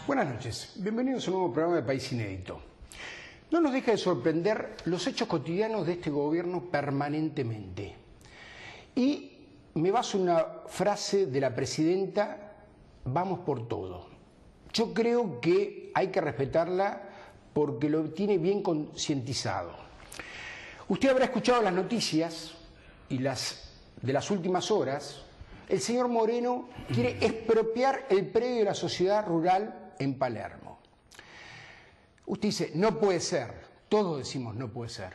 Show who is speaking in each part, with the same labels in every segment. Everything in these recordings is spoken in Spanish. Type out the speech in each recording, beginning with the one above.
Speaker 1: Buenas noches, bienvenidos a un nuevo programa de País Inédito. No nos deja de sorprender los hechos cotidianos de este gobierno permanentemente. Y me baso en una frase de la presidenta: vamos por todo. Yo creo que hay que respetarla porque lo tiene bien concientizado. Usted habrá escuchado las noticias y de las últimas horas. El señor Moreno quiere expropiar el predio de la sociedad rural en Palermo. Usted dice, no puede ser, todos decimos no puede ser,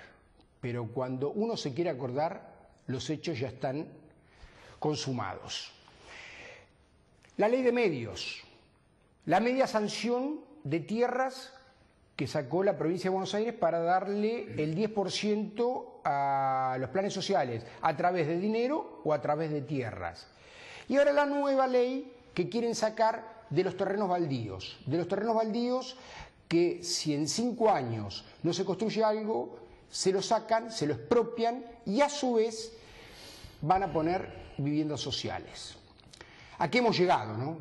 Speaker 1: pero cuando uno se quiere acordar, los hechos ya están consumados. La ley de medios, la media sanción de tierras que sacó la provincia de Buenos Aires para darle el 10% a los planes sociales, a través de dinero o a través de tierras. Y ahora la nueva ley que quieren sacar de los terrenos baldíos, que si en 5 años no se construye algo, se lo sacan, se lo expropian y a su vez van a poner viviendas sociales. ¿A qué hemos llegado, no?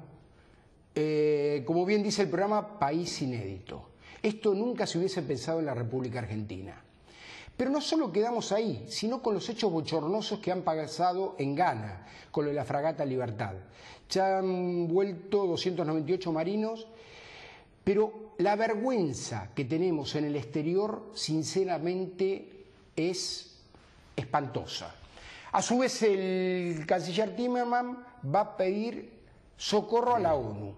Speaker 1: Como bien dice el programa, País Inédito. Esto nunca se hubiese pensado en la República Argentina. Pero no solo quedamos ahí, sino con los hechos bochornosos que han pasado en Ghana, con lo de la fragata Libertad. Ya han vuelto 298 marinos, pero la vergüenza que tenemos en el exterior, sinceramente, es espantosa. A su vez, el canciller Timerman va a pedir socorro a la ONU.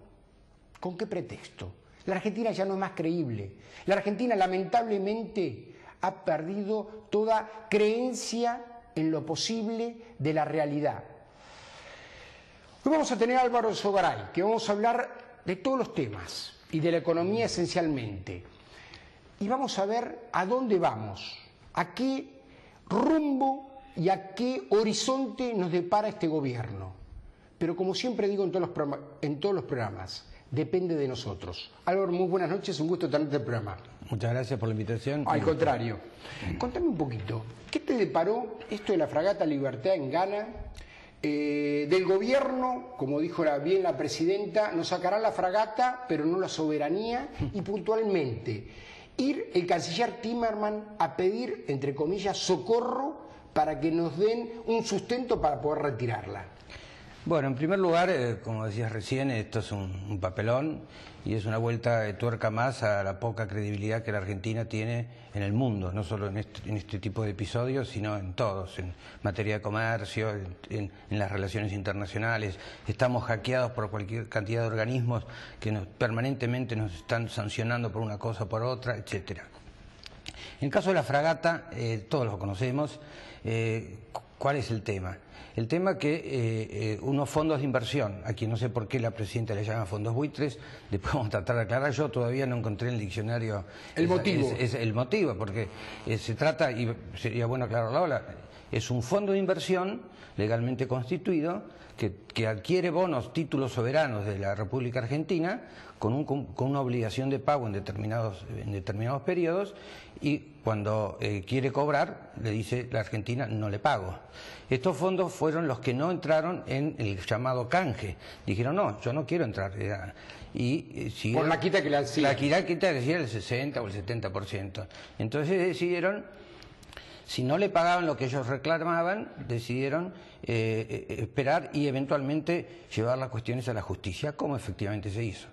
Speaker 1: ¿Con qué pretexto? La Argentina ya no es más creíble. La Argentina, lamentablemente, ha perdido toda creencia en lo posible de la realidad. Hoy vamos a tener a Álvaro Sogaray, que vamos a hablar de todos los temas y de la economía esencialmente. Y vamos a ver a dónde vamos, a qué rumbo y a qué horizonte nos depara este gobierno. Pero como siempre digo en todos los programas, depende de nosotros. Álvaro, muy buenas noches, un gusto tenerte en el programa.
Speaker 2: Muchas gracias por la invitación.
Speaker 1: Al contrario. Contame un poquito, ¿qué te deparó esto de la fragata Libertad en Ghana? Del gobierno, como dijo bien la presidenta, nos sacará la fragata, pero no la soberanía, y puntualmente ir el canciller Timerman a pedir, entre comillas, socorro para que nos den un sustento para poder retirarla.
Speaker 2: Bueno, en primer lugar, como decías recién, esto es un papelón y es una vuelta de tuerca más a la poca credibilidad que la Argentina tiene en el mundo, no solo en este tipo de episodios, sino en todos, en materia de comercio, en las relaciones internacionales. Estamos hackeados por cualquier cantidad de organismos que permanentemente nos están sancionando por una cosa o por otra, etcétera. En el caso de la fragata, todos lo conocemos. ¿Cuál es el tema? El tema que unos fondos de inversión, a quien no sé por qué la presidenta le llama fondos buitres, después vamos a tratar de aclarar. Yo todavía no encontré en el diccionario
Speaker 1: el motivo.
Speaker 2: Es el motivo, porque se trata, y sería bueno aclararlo ahora, es un fondo de inversión legalmente constituido que adquiere bonos, títulos soberanos de la República Argentina con una obligación de pago en determinados periodos, y cuando quiere cobrar le dice la Argentina no le pago. Estos fondos fueron los que no entraron en el llamado canje. Dijeron no, yo no quiero entrar.
Speaker 1: Por la quita que le hacían.
Speaker 2: La quita que decía el 60 o el 70%. Entonces decidieron, si no le pagaban lo que ellos reclamaban, decidieron esperar y eventualmente llevar las cuestiones a la justicia, como efectivamente se hizo.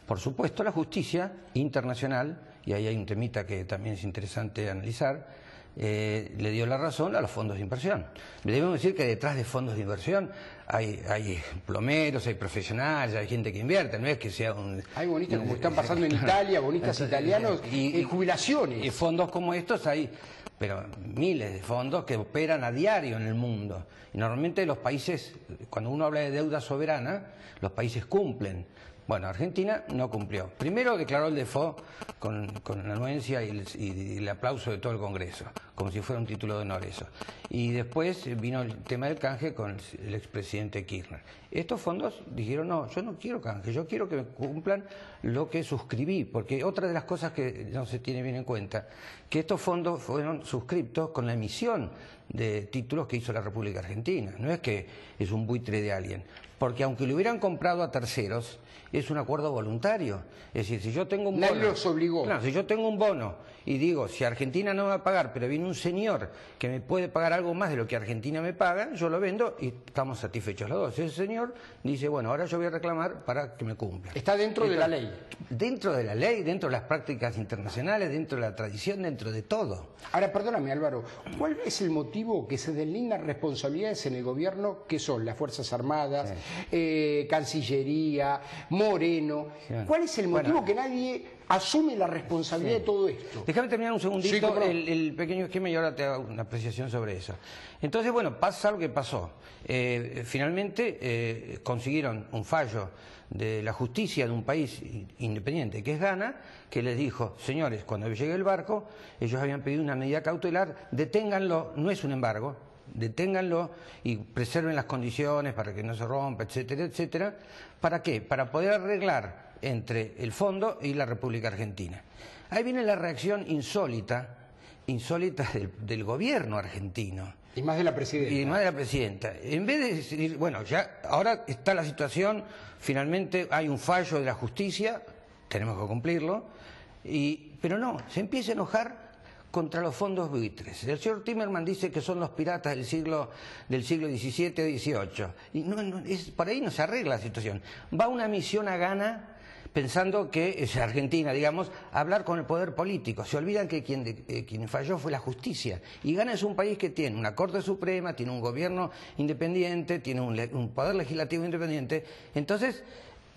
Speaker 2: Por supuesto, la justicia internacional, y ahí hay un temita que también es interesante analizar, le dio la razón a los fondos de inversión. Debemos decir que detrás de fondos de inversión hay plomeros, hay profesionales, hay gente que invierte, no es que sea un...
Speaker 1: Hay bonistas como están pasando en Italia, bonistas italianos, y jubilaciones.
Speaker 2: Y fondos como estos hay, pero miles de fondos que operan a diario en el mundo. Y normalmente los países, cuando uno habla de deuda soberana, los países cumplen. Bueno, Argentina no cumplió. Primero declaró el default con la anuencia y el aplauso de todo el Congreso, como si fuera un título de honor eso. Y después vino el tema del canje con el expresidente Kirchner. Estos fondos dijeron, no, yo no quiero canje, yo quiero que me cumplan lo que suscribí, porque otra de las cosas que no se tiene bien en cuenta, que estos fondos fueron suscriptos con la emisión de títulos que hizo la República Argentina. No es que es un buitre de alguien. porque aunque lo hubieran comprado a terceros, es un acuerdo voluntario. Es decir, si yo tengo un bono...
Speaker 1: Nadie los obligó.
Speaker 2: Claro, si yo tengo un bono y digo, si Argentina no me va a pagar, pero viene un señor que me puede pagar algo más de lo que Argentina me paga, yo lo vendo y estamos satisfechos los dos. Ese señor dice, bueno, ahora yo voy a reclamar para que me cumpla.
Speaker 1: Está dentro de la ley.
Speaker 2: Dentro de la ley, dentro de las prácticas internacionales, dentro de la tradición, dentro de todo.
Speaker 1: Ahora, perdóname, Álvaro, ¿cuál es el motivo que se deslindan responsabilidades en el gobierno, que son las Fuerzas Armadas, Cancillería, Moreno? ¿Cuál es el motivo que nadie asume la responsabilidad de todo esto?
Speaker 2: Déjame terminar un segundito
Speaker 1: Sí,
Speaker 2: el pequeño esquema y ahora te hago una apreciación sobre eso. Entonces, bueno, pasa lo que pasó. Finalmente consiguieron un fallo de la justicia de un país independiente, que es Ghana, que les dijo, señores, cuando llegue el barco, ellos habían pedido una medida cautelar, deténganlo, no es un embargo, deténganlo y preserven las condiciones para que no se rompa, etcétera, etcétera. ¿Para qué? Para poder arreglar entre el fondo y la República Argentina. Ahí viene la reacción insólita del gobierno argentino.
Speaker 1: Y más de la presidenta.
Speaker 2: Y más de la presidenta. En vez de decir, bueno, ya ahora está la situación, finalmente hay un fallo de la justicia, tenemos que cumplirlo, pero no, se empieza a enojar contra los fondos buitres. El señor Timerman dice que son los piratas del siglo XVII o XVIII. Y por ahí no se arregla la situación. Va una misión a Ghana pensando que es Argentina, digamos, a hablar con el poder político. Se olvidan que quien falló fue la justicia. Y Ghana es un país que tiene una Corte Suprema, tiene un gobierno independiente, tiene un poder legislativo independiente. Entonces,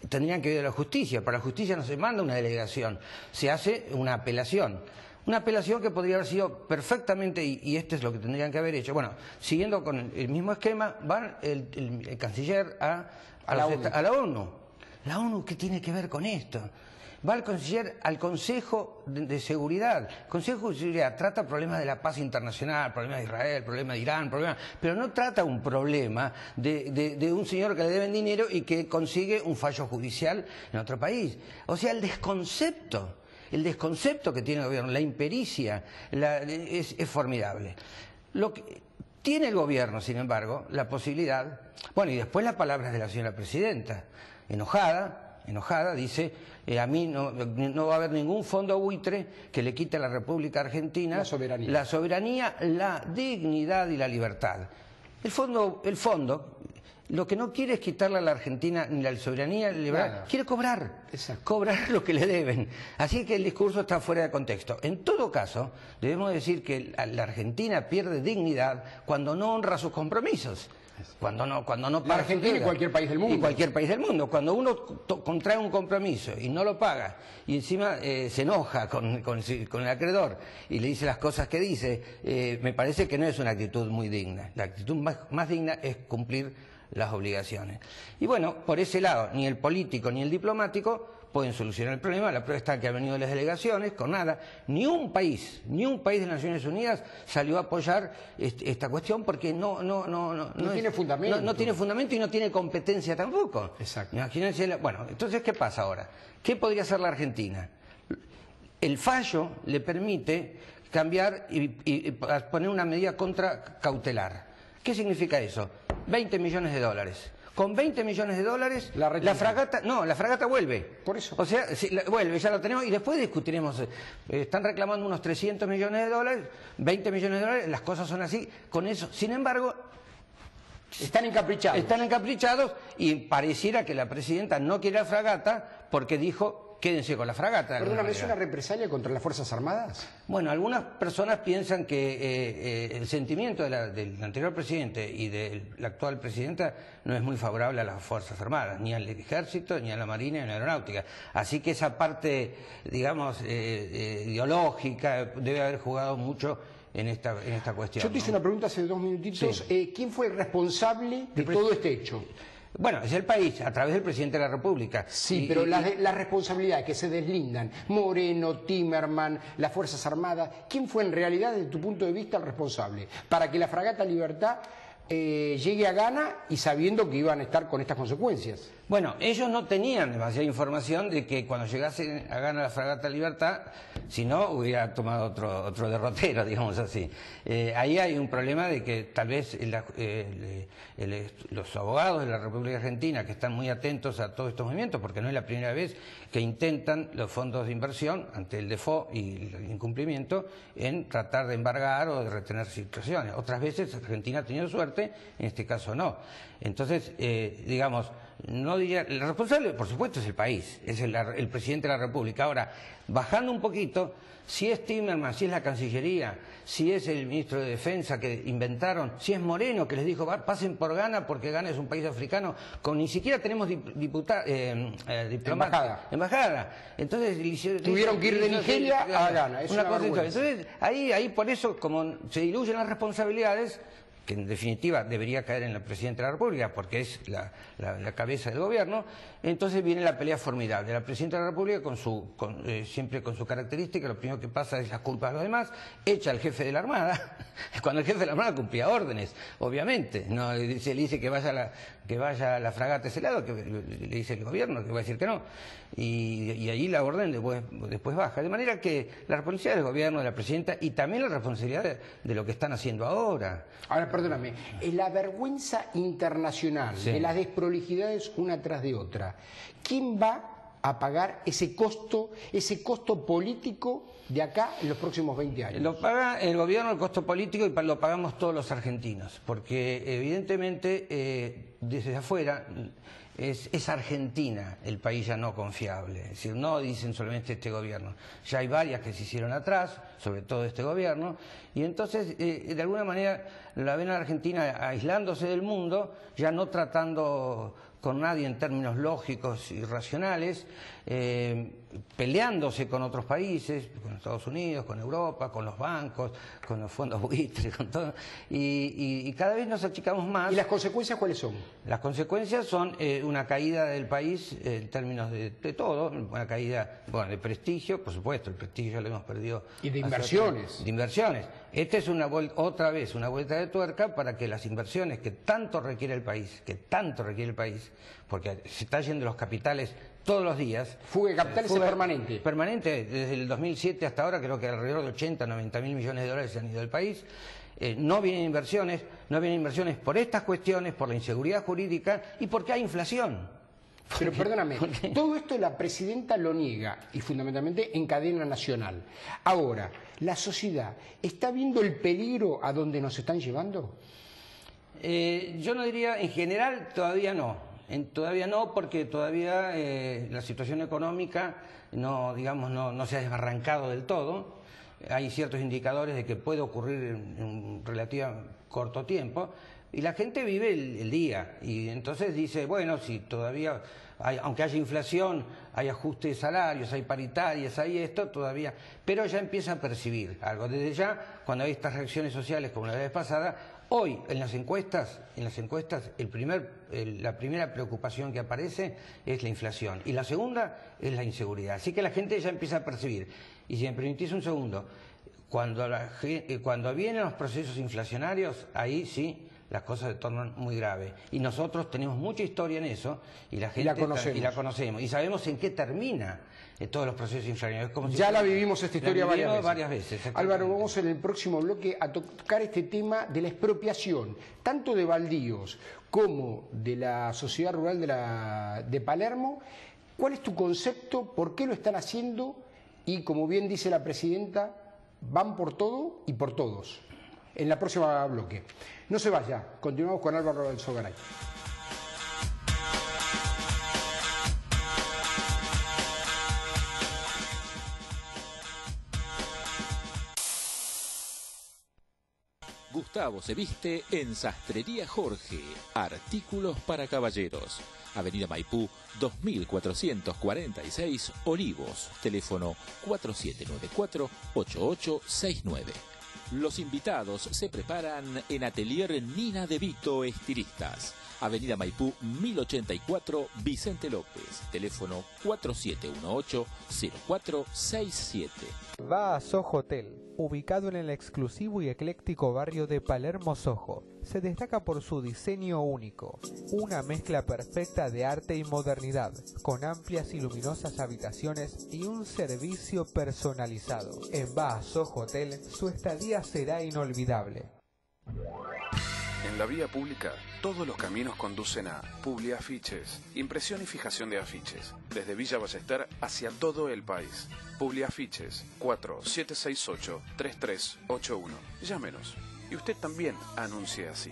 Speaker 2: tendrían que ir a la justicia. Para la justicia no se manda una delegación, se hace una apelación. Una apelación que podría haber sido perfectamente, y esto es lo que tendrían que haber hecho. Bueno, siguiendo con el mismo esquema, va el canciller a la ONU. ¿La ONU qué tiene que ver con esto? Va el canciller al Consejo de Seguridad. El Consejo de Seguridad trata problemas de la paz internacional, problemas de Israel, problemas de Irán, pero no trata un problema de un señor que le deben dinero y que consigue un fallo judicial en otro país. O sea, el desconcepto que tiene el gobierno, la impericia, es formidable. Lo que tiene el gobierno, sin embargo, la posibilidad... Bueno, y después las palabras de la señora presidenta, enojada, dice, a mí no va a haber ningún fondo buitre que le quite a la República Argentina la soberanía, la dignidad y la libertad. El fondo lo que no quiere es quitarle a la Argentina ni la soberanía ni la libertad, quiere cobrar lo que le deben. Así que el discurso está fuera de contexto. En todo caso, debemos decir que la Argentina pierde dignidad cuando no honra sus compromisos. Cuando no paga
Speaker 1: Argentina y cualquier país del mundo.
Speaker 2: Y cualquier país del mundo. Cuando uno contrae un compromiso y no lo paga y encima se enoja con el acreedor y le dice las cosas que dice, me parece que no es una actitud muy digna. La actitud más digna es cumplir las obligaciones. Y bueno, por ese lado, ni el político ni el diplomático pueden solucionar el problema. La prueba está que han venido las delegaciones con nada. Ni un país de las Naciones Unidas salió a apoyar esta cuestión porque no
Speaker 1: tiene fundamento.
Speaker 2: No tiene fundamento y no tiene competencia tampoco.
Speaker 1: Exacto.
Speaker 2: Imagínense, bueno, entonces, ¿qué pasa ahora? ¿Qué podría hacer la Argentina? El fallo le permite cambiar y poner una medida contracautelar. ¿Qué significa eso? 20 millones de dólares. Con 20 millones de dólares, la fragata vuelve.
Speaker 1: Por eso.
Speaker 2: O sea, vuelve, ya lo tenemos y después discutiremos. Están reclamando unos 300 millones de dólares, 20 millones de dólares, las cosas son así. Con eso, sin embargo,
Speaker 1: están encaprichados.
Speaker 2: Están encaprichados y pareciera que la presidenta no quiere la fragata porque dijo... Quédense con la fragata.
Speaker 1: ¿Perdóname, es una represalia contra las Fuerzas Armadas?
Speaker 2: Bueno, algunas personas piensan que el sentimiento del anterior presidente y de la actual presidenta no es muy favorable a las Fuerzas Armadas, ni al Ejército, ni a la Marina, ni a la Aeronáutica. Así que esa parte, digamos, ideológica debe haber jugado mucho en esta cuestión.
Speaker 1: Yo te hice una pregunta hace 2 minutitos. Sí. ¿Quién fue el responsable de todo este hecho?
Speaker 2: Bueno, es el país, a través del presidente de la República.
Speaker 1: Sí, pero las responsabilidades que se deslindan, Moreno, Timerman, las Fuerzas Armadas, ¿quién fue en realidad, desde tu punto de vista, el responsable para que la fragata Libertad llegue a Ghana y sabiendo que iban a estar con estas consecuencias?
Speaker 2: Bueno, ellos no tenían demasiada información de que cuando llegase a ganar la fragata Libertad, si no, hubiera tomado otro derrotero, digamos así. Ahí hay un problema de que tal vez los abogados de la República Argentina, que están muy atentos a todos estos movimientos, porque no es la primera vez que intentan los fondos de inversión, ante el default y el incumplimiento, en tratar de embargar o de retener situaciones. Otras veces Argentina ha tenido suerte, en este caso no. Entonces, digamos, no diría, el responsable, por supuesto, es el país, es el presidente de la República. Ahora, bajando un poquito, si es Timmermans, si es la Cancillería, si es el ministro de Defensa que inventaron, si es Moreno que les dijo pasen por Ghana porque Ghana es un país africano, con ni siquiera tenemos embajada. Entonces
Speaker 1: tuvieron que ir de Nigeria a Ghana. Es una cosa.
Speaker 2: Entonces ahí por eso, como se diluyen las responsabilidades, que en definitiva debería caer en la Presidenta de la República, porque es la cabeza del gobierno, entonces viene la pelea formidable. La Presidenta de la República, siempre con su característica, lo primero que pasa es las culpas a los demás, echa al jefe de la Armada, cuando el jefe de la Armada cumplía órdenes, obviamente. No le dice que vaya la fragata a ese lado, que le dice el gobierno, que va a decir que no. Y ahí la orden después baja. De manera que la responsabilidad del gobierno, de la Presidenta, y también la responsabilidad de lo que están haciendo ahora.
Speaker 1: Ahora, perdóname, la vergüenza internacional de las desprolijidades una tras de otra, ¿quién va a pagar ese costo político de acá en los próximos 20 años?
Speaker 2: Lo paga el gobierno, el costo político, y lo pagamos todos los argentinos, porque evidentemente desde afuera es Argentina el país ya no confiable. Es decir, no dicen solamente este gobierno, ya hay varias que se hicieron atrás, sobre todo este gobierno, y entonces de alguna manera la ven a Argentina aislándose del mundo, ya no tratando con nadie en términos lógicos y racionales, peleándose con otros países, con Estados Unidos, con Europa, con los bancos, con los fondos buitres, con todo, y cada vez nos achicamos más.
Speaker 1: ¿Y las consecuencias cuáles son?
Speaker 2: Las consecuencias son una caída del país en términos de todo, una caída, bueno, de prestigio, por supuesto, el prestigio ya lo hemos perdido.
Speaker 1: Y de inversiones.
Speaker 2: De inversiones. Esta es otra vez una vuelta de tuerca para que las inversiones que tanto requiere el país, porque se está yendo los capitales todos los días.
Speaker 1: Fuga de capitales es permanente.
Speaker 2: Permanente, desde el 2007 hasta ahora, creo que alrededor de 80, 90 mil millones de dólares se han ido del país. No vienen inversiones por estas cuestiones, por la inseguridad jurídica y porque hay inflación.
Speaker 1: Pero perdóname, todo esto la Presidenta lo niega, y fundamentalmente en cadena nacional. Ahora, ¿la sociedad está viendo el peligro a donde nos están llevando?
Speaker 2: Yo no diría, en general, todavía no. Todavía no, porque todavía la situación económica no se ha desbarrancado del todo. Hay ciertos indicadores de que puede ocurrir en un relativo corto tiempo, y la gente vive el día, y entonces dice, bueno, si todavía aunque haya inflación, hay ajuste de salarios, hay paritarias, hay esto todavía, pero ya empieza a percibir algo. Desde ya, cuando hay estas reacciones sociales como la vez pasada, hoy en las encuestas la primera preocupación que aparece es la inflación, y la segunda es la inseguridad. Así que la gente ya empieza a percibir. Y si me permitís un segundo, cuando vienen los procesos inflacionarios, ahí sí las cosas se tornan muy graves. Y nosotros tenemos mucha historia en eso, y la gente la conocemos. Y sabemos en qué termina todos los procesos inflacionarios. Como
Speaker 1: ya la vivimos esta historia
Speaker 2: varias veces.
Speaker 1: Álvaro, vamos en el próximo bloque a tocar este tema de la expropiación, tanto de baldíos como de la sociedad rural de Palermo. ¿Cuál es tu concepto? ¿Por qué lo están haciendo? Y como bien dice la Presidenta, van por todo y por todos. En la próxima bloque. No se vaya, continuamos con Álvaro Alzogaray.
Speaker 3: Gustavo se viste en Sastrería Jorge, artículos para caballeros. Avenida Maipú, 2446, Olivos, teléfono 4794-8869. Los invitados se preparan en Atelier Nina de Vito Estilistas. Avenida Maipú 1084, Vicente López. Teléfono 4718-0467.
Speaker 4: Va a Soho Hotel, ubicado en el exclusivo y ecléctico barrio de Palermo, Soho. Se destaca por su diseño único, una mezcla perfecta de arte y modernidad, con amplias y luminosas habitaciones y un servicio personalizado. En Va a Soho Hotel, su estadía será inolvidable.
Speaker 5: En la vía pública, todos los caminos conducen a Publiafiches, impresión y fijación de afiches, desde Villa Ballester hacia todo el país. Publiafiches, 4768-3381. Llámenos. Y usted también anuncie así.